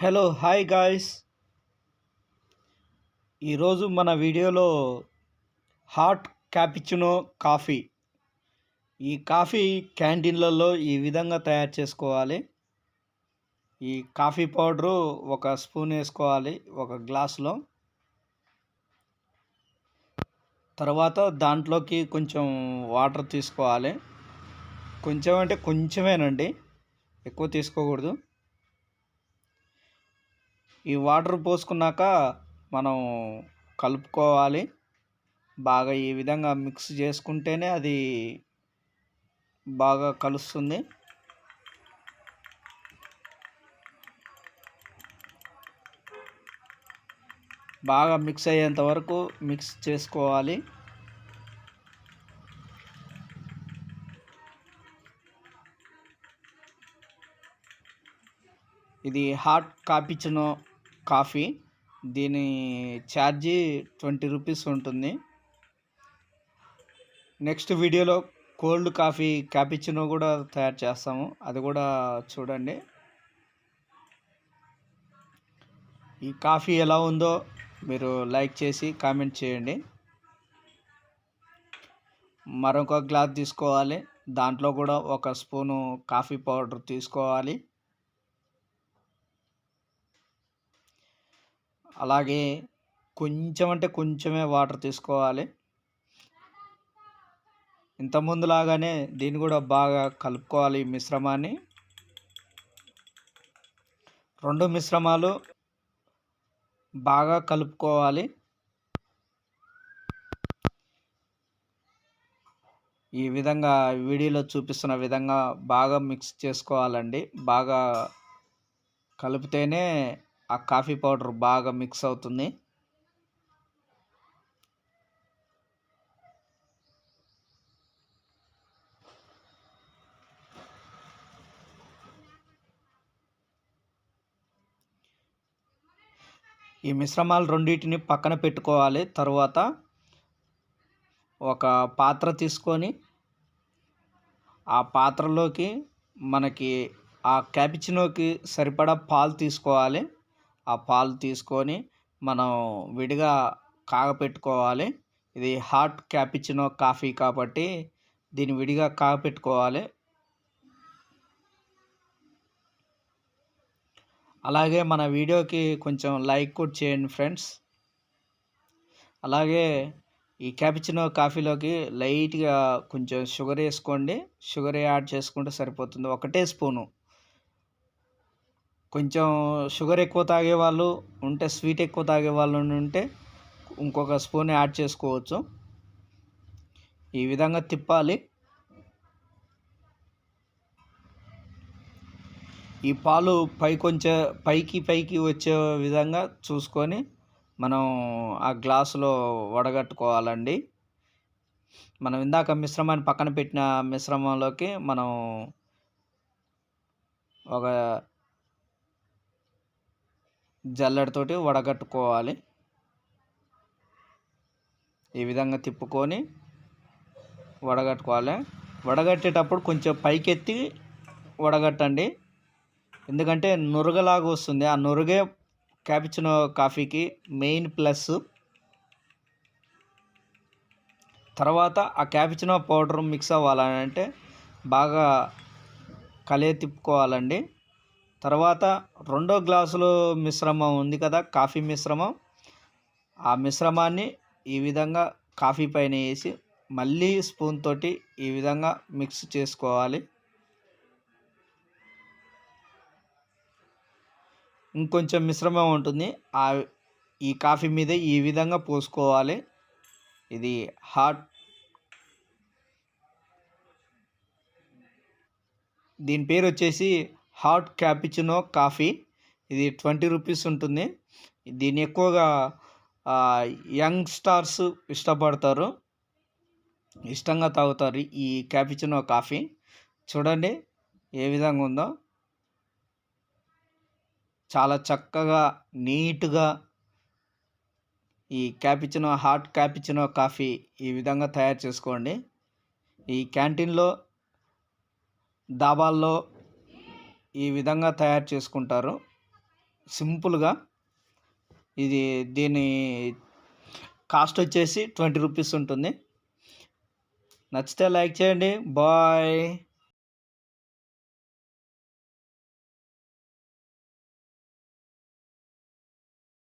Hello hi guys. ఈరోజు మన వీడియోలో హాట్ క్యాపిచినో కాఫీ. ఈ కాఫీ క్యాంటీన్లలో ఈ విధంగా తయారు చేసుకోవాలి. ఈ కాఫీ పౌడరు ఒక స్పూన్ వేసుకోవాలి ఒక గ్లాసులో. తర్వాత దాంట్లోకి కొంచెం వాటర్ తీసుకోవాలి. కొంచెం అంటే కొంచెమేనండి, ఎక్కువ తీసుకోకూడదు. ఈ వాటర్ పోసుకున్నాక మనం కలుపుకోవాలి. బాగా ఈ విధంగా మిక్స్ చేసుకుంటేనే అది బాగా కలుస్తుంది. బాగా మిక్స్ అయ్యేంత వరకు మిక్స్ చేసుకోవాలి. ఇది హాట్ క్యాపిచినో కాఫీ. దీని ఛార్జీ 20 రూపీస్ ఉంటుంది. నెక్స్ట్ వీడియోలో కోల్డ్ కాఫీ క్యాపిచినో కూడా తయారు చేస్తాము, అది కూడా చూడండి. ఈ కాఫీ ఎలా ఉందో మీరు లైక్ చేసి కామెంట్ చేయండి. మరొక గ్లాస్ తీసుకోవాలి, దాంట్లో కూడా ఒక స్పూను కాఫీ పౌడర్ తీసుకోవాలి. అలాగే కొంచెం అంటే కొంచెమే వాటర్ తీసుకోవాలి. ఇంతకుముందులాగానే దీన్ని కూడా బాగా కలుపుకోవాలి. ఈ మిశ్రమాన్ని, రెండు మిశ్రమాలు బాగా కలుపుకోవాలి. ఈ విధంగా వీడియోలో చూపిస్తున్న విధంగా బాగా మిక్స్ చేసుకోవాలండి. బాగా కలిపితేనే ఆ కాఫీ పౌడర్ బాగా మిక్స్ అవుతుంది. ఈ మిశ్రమాలు రెండింటిని పక్కన పెట్టుకోవాలి. తర్వాత ఒక పాత్ర తీసుకొని ఆ పాత్రలోకి మనకి ఆ క్యాపిచినోకి సరిపడా పాలు తీసుకోవాలి. ఆ పాలు తీసుకొని మనం విడిగా కాగపెట్టుకోవాలి. ఇది హాట్ క్యాపిచినో కాఫీ కాబట్టి దీన్ని విడిగా కాగపెట్టుకోవాలి. అలాగే మన వీడియోకి కొంచెం లైక్ కూడా చేయండి ఫ్రెండ్స్. అలాగే ఈ క్యాపిచినో కాఫీలోకి లైట్గా కొంచెం షుగర్ వేసుకోండి. షుగర్ యాడ్ చేసుకుంటే సరిపోతుంది, ఒకటే స్పూను. కొంచెం షుగర్ ఎక్కువ తాగే వాళ్ళు ఉంటే, స్వీట్ ఎక్కువ తాగే వాళ్ళు ఉంటే ఇంకొక స్పూన్ యాడ్ చేసుకోవచ్చు. ఈ విధంగా తిప్పాలి. ఈ పాలు పైకి వచ్చే విధంగా చూసుకొని మనం ఆ గ్లాసులో వడగట్టుకోవాలండి. మనం ఇందాక మిశ్రమాన్ని పక్కన పెట్టిన మిశ్రమంలోకి మనం ఒక జల్లెడతోటి వడగట్టుకోవాలి. ఈ విధంగా తిప్పుకొని వడగట్టుకోవాలి. వడగట్టేటప్పుడు కొంచెం పైకెత్తి వడగట్టండి, ఎందుకంటే నురగలాగా వస్తుంది. ఆ నురగే క్యాపిచినో కాఫీకి మెయిన్ ప్లస్. తర్వాత ఆ క్యాపిచినో పౌడర్ మిక్స్ అవ్వాలంటే బాగా తిప్పుకోవాలండి. తర్వాత రెండో గ్లాసులో మిశ్రమం ఉంది కదా, కాఫీ మిశ్రమం, ఆ మిశ్రమాన్ని ఈ విధంగా కాఫీ పైన వేసి మళ్ళీ స్పూన్ తోటి ఈ విధంగా మిక్స్ చేసుకోవాలి. ఇంకొంచెం మిశ్రమం ఉంటుంది, ఈ కాఫీ మీద ఈ విధంగా పోసుకోవాలి. ఇది దీని పేరు వచ్చేసి హాట్ క్యాపిచినో కాఫీ. ఇది 20 రూపీస్ ఉంటుంది. దీన్ని ఎక్కువగా యంగ్ స్టార్స్ ఇష్టపడతారు, ఇష్టంగా తాగుతారు ఈ క్యాపిచినో కాఫీ. చూడండి ఏ విధంగా ఉందో, చాలా చక్కగా నీట్గా ఈ హాట్ క్యాపిచినో కాఫీ ఈ విధంగా తయారు చేసుకోండి. ఈ క్యాంటీన్లో, డాబాల్లో ఈ విధంగా తయారు చేసుకుంటారు. సింపుల్గా. ఇది దీని కాస్ట్ వచ్చేసి 20 రూపీస్ ఉంటుంది. నచ్చితే లైక్ చేయండి. బాయ్.